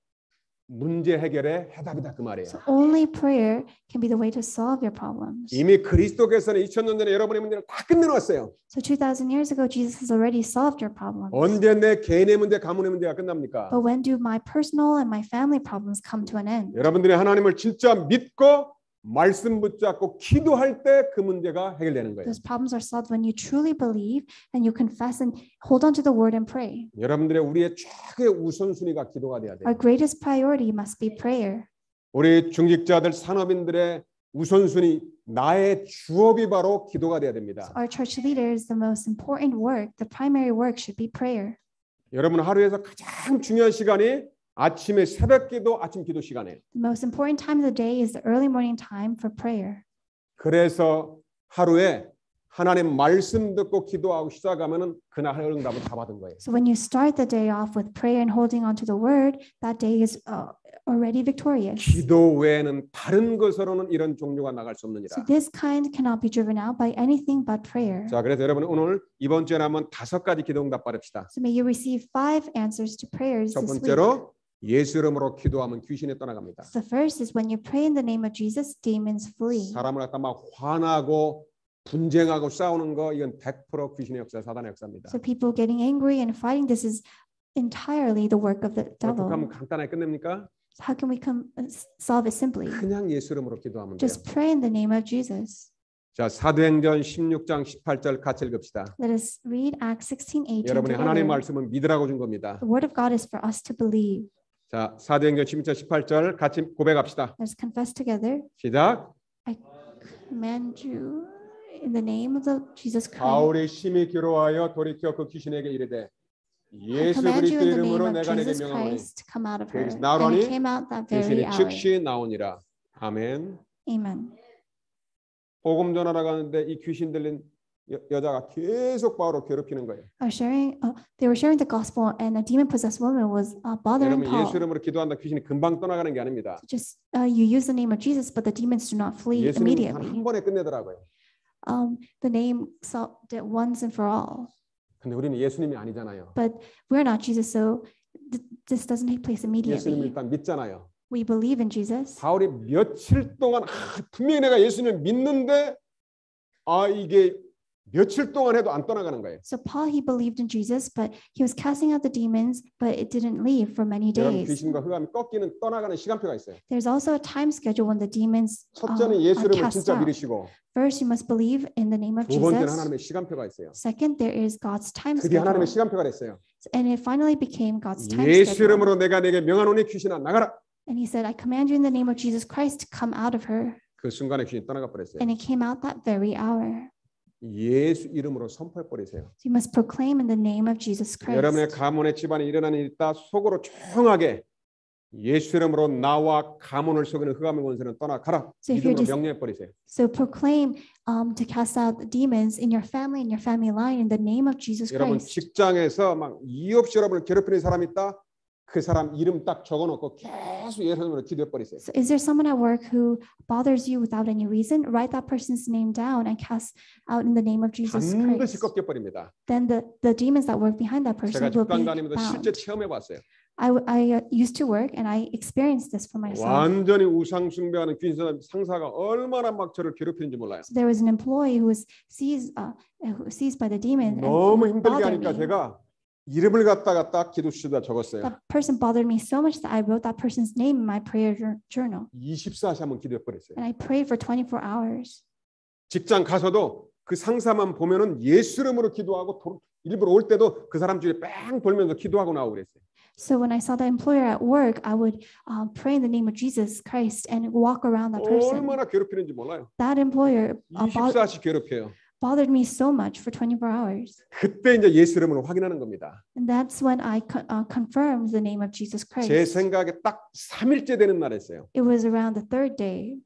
문제 해결의 해답이다 그 말이에요. So only prayer can be the way to solve your problems. 이미 그리스도께서는 2000년 전에 여러분의 문제를 다 끝내놨어요. So 2,000 years ago, Jesus has already solved your problems. 언제 내 개인의 문제, 가문의 문제가 끝납니까? But when do my personal and my family problems come to an end? 여러분들이 하나님을 진짜 믿고 말씀 붙잡고 기도할 때 그 문제가 해결되는 거예요. Those problems are solved when you truly believe and you confess and hold on to the word and pray. 여러분들의 우리의 최고의 우선순위가 기도가 돼야 돼요. Our greatest priority must be prayer. 우리 중직자들 산업인들의 우선순위 나의 주업이 바로 기도가 돼야 됩니다. Our church leaders, the most important work, the primary work should be prayer. 여러분 하루에서 가장 중요한 시간이 아침에 새벽기도 아침 기도 시간이에요. The most important time of the day is the early morning time for prayer. 그래서 하루에 하나님 말씀 듣고 기도하고 시작하면은 그날 하루 응답을 다 받은 거예요. So when you start the day off with prayer and holding on to the word, that day is already victorious. 기도 외에는 다른 것으로는 이런 종류가 나갈 수 없느니라. So this kind cannot be driven out by anything but prayer. 자, 그래서 여러분 오늘 이번 주에 한번 5가지 기도 응답 받읍시다. So may you receive 5 answers to prayers 첫 this week. 번째로 예수 이름으로 기도하면 귀신이 떠나갑니다. So the first is when you pray in the name of Jesus, demons flee. 사람을 갖다 막 화나고 분쟁하고 싸우는 거 이건 100% 귀신의 역사, 사단의 역사입니다. So people getting angry and fighting, this is entirely the work of the 어떻게 devil. 하면 간단하게 끝냅니까? So how can we solve it simply? 그냥 예수 이름으로 기도하면 돼요. Just pray in the name of Jesus. 자, 사도행전 16장 18절 같이 읽읍시다. Let us read Acts 16:18 여러분이 하나님의 together. 말씀은 믿으라고 준 겁니다. The word of God is for us to believe. 자, 사도행전 16장 18절 같이 고백합시다. Let's confess together. 시작. I command you in the name of the Jesus Christ. 바울이 심히 괴로워하여 돌이켜 그 귀신에게 이르되 I 예수 command 그리스도 you in the name 이름으로 of 내가 내게 Jesus 명하노니 Christ to come out of her. 거기서 And 나오라니 it came out that very 귀신이 hour. 즉시 나오니라. 아멘. Amen. 복음 전하러 가는데 이 귀신 들린 여자가 계속 바울을 괴롭히는 거예요. They were sharing the gospel, and a demon-possessed woman was bothering 여러분 예수 Paul. 이름으로 기도한다 귀신이 금방 떠나가는 게 아닙니다. Just you use the name of Jesus, but the demons do not flee 예수님이 immediately. 한 번에 끝내더라고요. The name solved it once and for all. 근데 우리는 예수님이 아니잖아요. But we're not Jesus, so this doesn't take place 예수님 immediately. 일단 믿잖아요. We believe in Jesus. 바울이 며칠 동안 분명히 내가 예수님을 믿는데 이게 며칠 동안 해도 안 떠나가는 거예요. So Paul, he believed in Jesus, but he was casting out the demons, but it didn't leave for many 여러분 days. 귀신과 흑암이 꺾이는 떠나가는 시간표가 있어요. There's also a time schedule when the demons 첫째는 예수 are 이름을 cast 진짜 out. 믿으시고 First, you must believe in the name of 두 번째는 Jesus. 하나님의 시간표가 있어요. Second, there is God's time 그게 하나님의 schedule. 시간표가 됐어요. And it finally became God's time 예수 schedule. 이름으로 내가 내게 명하노니 귀신아 나가라. And he said, I command you in the name of Jesus Christ to come out of her. 그 순간에 귀신이 떠나가 버렸어요. And it came out that very hour. 예수 이름으로 선포해 버리세요. So you must proclaim in the name of Jesus 여러분의 Christ. 가문의 집안에 일어나는 일이 있다 속으로 조용하게 예수 이름으로 나와 가문을 속이는 흑암의 권세는 떠나가라. So if you're 믿음으로 just- 명령해 버리세요. So proclaim to cast out the demons in your family line in the name of Jesus 여러분 Christ. 직장에서 막 이유 없이 여러분을 괴롭히는 사람이 있다. 그 사람 이름 딱 적어놓고 계속 예수 이름으로 기도해 버리세요. So is there someone at work who bothers you without any reason? Write that person's name down and cast out in the name of Jesus 반드시 Christ. 꺾여 버립니다. Then the demons that work behind that person 제가 will be 직장 다니면서 실제 bound. 체험해 봤어요. I used to work and I experienced this for myself. 완전히 우상 숭배하는 귀신 상사가 얼마나 막 저를 괴롭히는지 몰라요. So there was an employee who was seized by the demon and 너무 would 힘들게 bother 하니까 me. 제가 이름을 갖다가 딱 기도수다 적었어요. That person bothered me so much that I wrote that person's name in my prayer journal. 24시 한번 기도해 버렸어요. And I prayed for 24 hours. 직장 가서도 그 상사만 보면은 예수 이름으로 기도하고 일부러 올 때도 그 사람 주위에 뺑 돌면서 기도하고 나오고 그랬어요. So when I saw the employer at work, I would pray in the name of Jesus Christ and walk around that person. 얼마나 괴롭히는지 몰라요. That employer 24시 괴롭혀요. bothered me so much for 24 hours. 그때 이제 예수 이름으로 확인하는 겁니다. And that's when I confirmed the name of Jesus 제 Christ. 생각에 딱 3일째 되는 날이었어요. It was around the third day.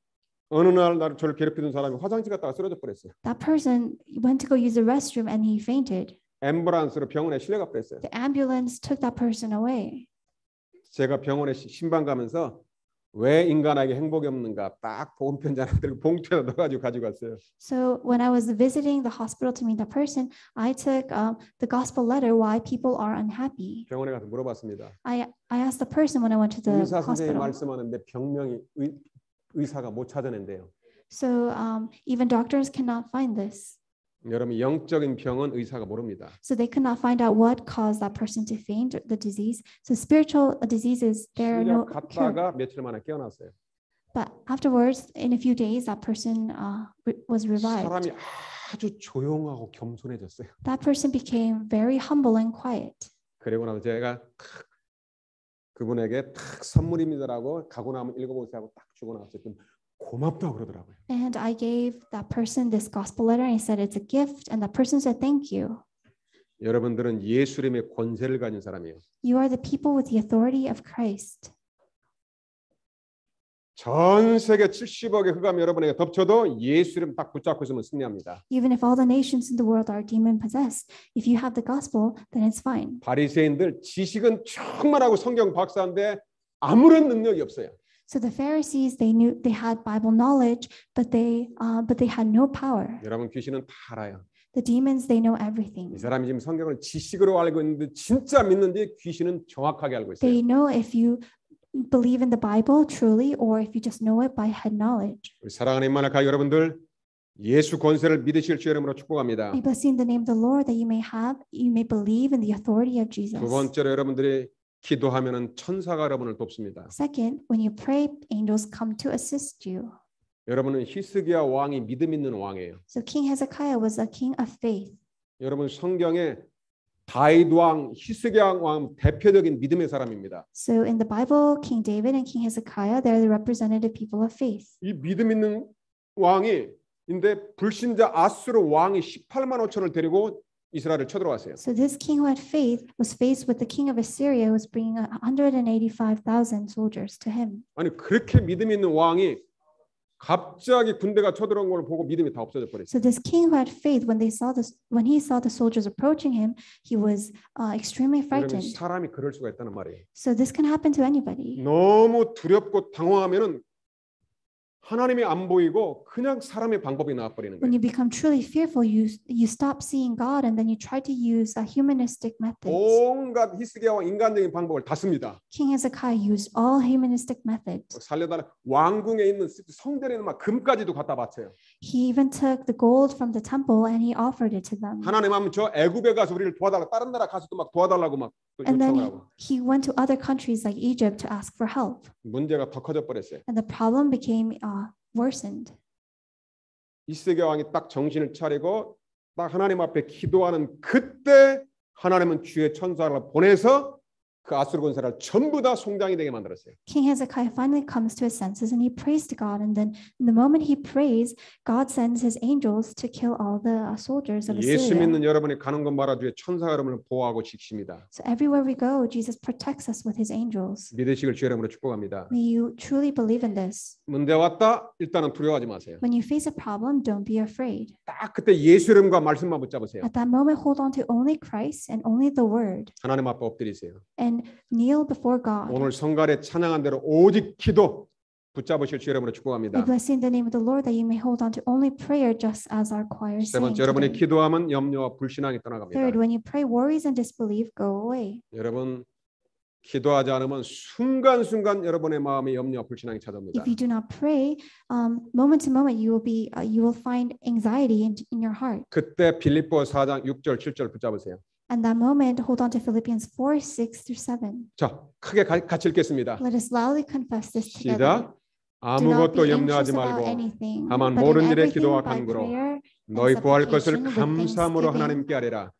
어느 날 나를 저를 괴롭히던 사람이 화장실 갔다가 쓰러져 버렸어요. That person went to go use the restroom and he fainted. 앰뷸런스로 병원에 실려가 버렸어요. The ambulance took that person away. 제가 병원에 신방 가면서 왜 인간에게 행복이 없는가 딱 복음 편지 하나 들고 봉투에 넣어가지고 가지고 왔어요. So when I was visiting the hospital to meet that person, I took the gospel letter why people are unhappy. 병원에 가서 물어봤습니다. I asked the person when I went to the 의사 선생님이 hospital. 말씀하는데 병명이 의사가 못 찾아낸대요. So even doctors cannot find this. 여러분 영적인 병은 의사가 모릅니다. So they could not find out what caused that person to faint, the disease. So spiritual diseases, there are no 시력 cure. 갔다가 며칠 만에 깨어났어요. But afterwards, in a few days, that person was revived. 사람이 아주 조용하고 겸손해졌어요. That person became very humble and quiet. 그리고 나서 제가 그분에게 탁 선물입니다라고 가고 나면 읽어보세요 하고 딱 주고 나서 좀 고맙다고 그러더라고요. And I gave that person this gospel letter and I said it's a gift, and that person said thank you. 여러분들은 예수님의 권세를 가진 사람이에요. You are the people with the authority of Christ. 전 세계 70억의 흑암이 여러분에게 덮쳐도 예수님 딱 붙잡고 있으면 승리합니다. Even if all the nations in the world are demon possessed, if you have the gospel, then it's fine. 바리새인들 지식은 충만하고 성경 박사인데 아무런 능력이 없어요. So the Pharisees, they knew they had Bible knowledge, but they had no power. 여러분 귀신은 다 알아요. The demons, they know everything. 이 사람이 지금 성경을 지식으로 알고 있는데 진짜 믿는지 귀신은 정확하게 알고 있어요. They know if you believe in the Bible truly or if you just know it by head knowledge. 우리 사랑하는 임마누엘 가족 여러분들 예수 권세를 믿으실 주 이름으로 축복합니다. I bless you in the name of the Lord that you may believe in the authority of Jesus. 두 번째로 여러분들이 기도하면은 천사가 여러분을 돕습니다. Second, when you pray, angels come to assist you. 여러분은 히스기야 왕이 믿음 있는 왕이에요. So King Hezekiah was a king of faith. 여러분 성경에 다윗 왕, 히스기야 왕 대표적인 믿음의 사람입니다. So in the Bible, King David and King Hezekiah, they're the representative people of faith. 이 믿음 있는 왕이 인데 불신자 아수르 왕이 18만 5천을 데리고 이스라엘을 쳐들어왔어요. So this king who had faith was faced with the king of Assyria who was bringing 185,000 soldiers to him. 아니 그렇게 믿음 있는 왕이 갑자기 군대가 쳐들어온 걸 보고 믿음이 다 없어져 버렸어요. So this king who had faith, when he saw the soldiers approaching him, he was extremely frightened. 사람이 그럴 수가 있다는 말이에요. So this can happen to anybody. 너무 두렵고 당황하면은 하나님이 안 보이고 그냥 사람의 방법이 나와버리는 When 거예요. you become truly fearful, you stop seeing God and then you try to use humanistic methods. 온갖 히스기야와 인간적인 방법을 다 씁니다. King Hezekiah used all humanistic methods. 살려달라 왕궁에 있는 성전에 있는 막 금까지도 갖다 바쳐요. He even took the gold from the temple and he offered it to them. 하나님 하면 저 애굽에 가서 우리를 도와달라 다른 나라 가서도 막 도와달라고 막 And then 요청을 하고 he went to other countries like Egypt to ask for help. 문제가 더 커져 버렸어요. And the problem became worsened. 히스기야 왕이 딱 정신을 차리고 딱 하나님 앞에 기도하는 그때 하나님은 주의 천사를 보내서 그 아수르 군사를 전부 다 송장이 되게 만들었어요. King Hezekiah finally comes to his senses and he prays to God. And then in the moment he prays, God sends his angels to kill all the soldiers of 예수 Assyria. 믿는 여러분이 가는 곳마다 주의 천사가 여러분을 보호하고 지키십니다. So everywhere we go, Jesus protects us with his angels. 믿으시길 주의 이름으로 축복합니다. May you truly believe in this. 문제 왔다 일단은 두려워하지 마세요. When you face a problem, don't be afraid. 딱 그때 예수 이름과 말씀만 붙잡으세요. At that moment, hold on to only Christ and only the Word 하나님 앞에 엎드리세요. and kneel before God. 오늘 성갈에 찬양한 대로 오직 기도 붙잡으실 주 이름으로 I 축복합니다. bless you in the name of the Lord that you may hold on to only prayer just as our choir 세 sang 번째 여러분이 today. 기도하면 염려와 불신앙이 떠나갑니다. Third, when you pray, worries and disbelief go away. 여러분 기도하지 않으면 순간순간 여러분의 마음에 염려와 불신앙이 찾아옵니다. If you do not pray, moment to moment, you will find anxiety in your heart. 그때 빌립보 4장 6절 7절 붙잡으세요. And that moment, hold on to Philippians 4, 6 through 7. 자, 크게 같이 읽겠습니다. Let us loudly confess this together. 시작. Do not 아무것도 be 염려하지 anxious about 말고 anything, 다만 but in 모든 일에 everything 기도와 by 간구로 prayer 너희 구할 것을 supplication with 감사함으로 thanksgiving. 하나님께 아뢰라.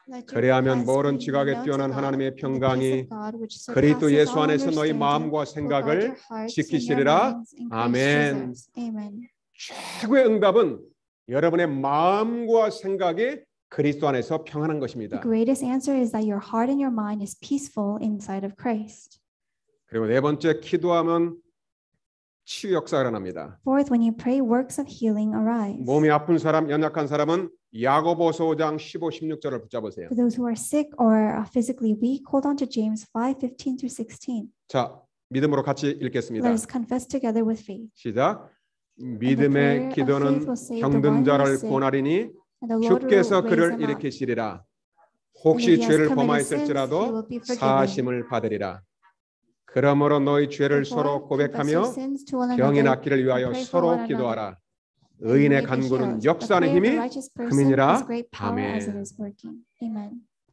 Let your 그래야면 requests 모든 be 지각에 known to 뛰어난 God, 하나님의 and the peace 평강이 of God, which 그리스도 surpasses 예수 all 안에서 너희 understanding, 마음과 will guard 생각을 your hearts and your 지키시리라. minds in Christ 아멘. Jesus. Amen. 최고의 응답은 여러분의 마음과 생각이 그리스도 안에서 평안한 것입니다. The greatest answer is that your heart and your mind is peaceful inside of Christ. 그리고 네 번째 기도하면 치유 역사가 일어납니다. Fourth, when you pray, works of healing arise. 몸이 아픈 사람, 연약한 사람은 야고보서 5장 15, 16절을 붙잡으세요. For those who are sick or physically weak, hold on to James 5:15 through 16. 자, 믿음으로 같이 Let 읽겠습니다. us confess together with faith. 시작. 믿음의 기도는 병든 자를 구원하리니 And the Lord will 주께서 raise 그를 him up. 일으키시리라. And 혹시 if he has 죄를 committed 범하였을지라도 sins, he will be forgiven. 사하심을 받으리라. 그러므로 너희 죄를 Therefore, 서로 confess your 고백하며 sins to one 병이 another 낫기를 and 위하여 pray for 서로 one another. 기도하라. And you may 의인의 be 간구는 healed. The 역사하는 prayer of 힘이 the righteous person 금이니라. has great power as it 아멘. is working. Amen.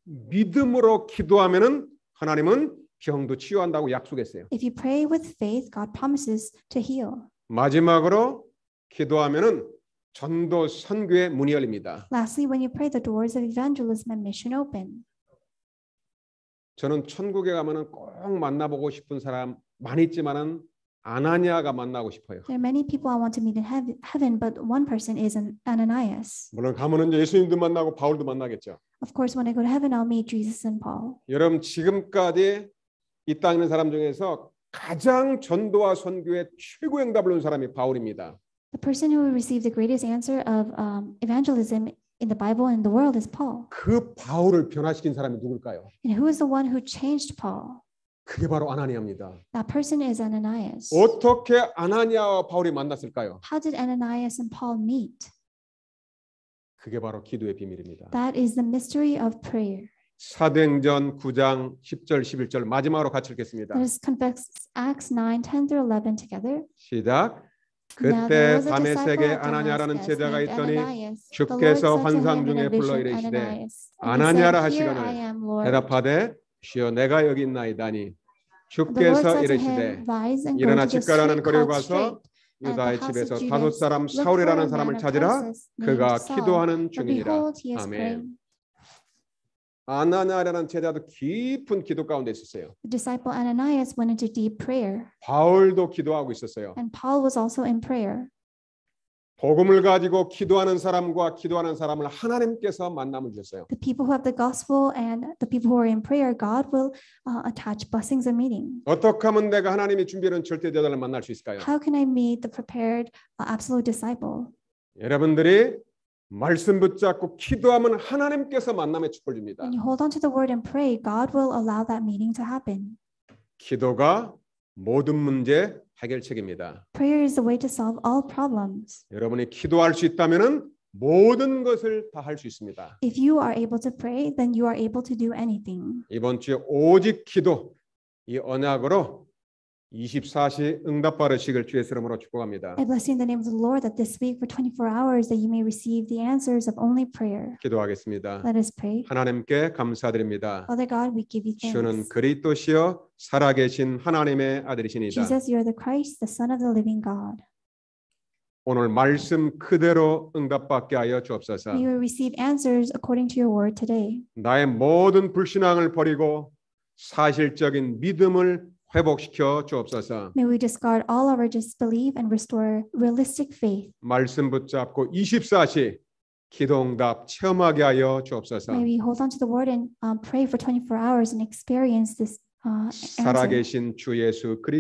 믿음으로 기도하면은 하나님은 병도 치유한다고 약속했어요. If you pray with faith, God promises to heal. 마지막으로 기도하면은 전도 선교의 문이 열립니다. Lastly, when you pray, the doors of evangelism and mission open. 저는 천국에 가면은 꼭 만나보고 싶은 사람 많이 있지만은 아나니아가 만나고 싶어요. There are many people I want to meet in heaven, but one person is Ananias. 물론 가면은 예수님도 만나고 바울도 만나겠죠. Of course, when I go to heaven, I'll meet Jesus and Paul. 여러분 지금까지 이 땅에 있는 사람 중에서 가장 전도와 선교의 최고 응답을 온 사람이 바울입니다. The person who received the greatest answer of evangelism in the Bible and the world is Paul. 그 바울을 변화시킨 사람이 누굴까요? And who is the one who changed Paul? 그게 바로 아나니아입니다. That person is Ananias. 어떻게 아나니아와 바울이 만났을까요? How did Ananias and Paul meet? 그게 바로 기도의 비밀입니다. That is the mystery of prayer. 사도행전 9장 10절 11절 마지막으로 같이 읽겠습니다. Let us confess Acts 9, 10 through 11 together. 시작. Now there 그때 was a disciple 다메섹에 of 아나니아라는 Damascus 제자가 named 있더니 Ananias. The Lord 주께서 said to 환상 him in 중에 a 불러 vision, 이르시되 Ananias. And he 아나니아라 said, Here I 하시거늘 am, Lord. 대답하되 주여 내가 여기 있나이다니 The Lord 주께서 said to 이르시되 him, Rise and go 일어나 to the 집가라는 street 거리로 called 가서 Straight. And at the 유다의 house of 집에서 Judas, 다섯 사람 look for a 사울이라는 man 사람을 of 찾으라. Tarsus named 그가 Saul. 기도하는 But 중이니라. behold, he is 아멘. praying. 아나니아라는 제자도 깊은 기도 가운데 있었어요. The disciple Ananias went into deep prayer, 바울도 기도하고 있었어요. and Paul was also in prayer. 복음을 가지고 기도하는 사람과 기도하는 사람을 하나님께서 만남을 주셨어요. The people who have the gospel and the people who are in prayer, God will attach blessings of meeting. 어떻게 하면 내가 하나님이 준비하는 절대 제자를 만날 수 있을까요? How can I meet the prepared absolute disciple? 여러분들이 말씀 붙잡고 기도하면 하나님께서 만남의 축복을 줍니다. When you hold on to the word and pray, God will allow that meeting to happen. 기도가 모든 문제 해결책입니다. Prayer is the way to solve all problems. 여러분이 기도할 수 있다면은 모든 것을 다 할 수 있습니다. If you are able to pray, then you are able to do anything. 이번 주에 오직 기도 이 언약으로 24시 응답받으시길 주의 이름으로 축복합니다. I bless you in the name of the Lord that this week for 24 hours that you may receive the answers of only prayer. 기도하겠습니다. Let us pray. 하나님께 감사드립니다. Father God, we give you 주는 thanks. 그리스도시여 살아계신 하나님의 아들이시니이다. Jesus, you are the Christ, the Son of the living God. 오늘 말씀 그대로 응답받게 하여 주옵소서. May we receive answers according to your word today. 나의 모든 불신앙을 버리고 사실적인 믿음을 회복시켜 주옵소서. May we discard all our disbelief and restore realistic faith. 말씀 붙잡고 24시 기도응답 체험하게 하여 주옵소서. May we hold on to the word and pray for 24 hours and experience this answer. 살아계신 주 예수 그리스도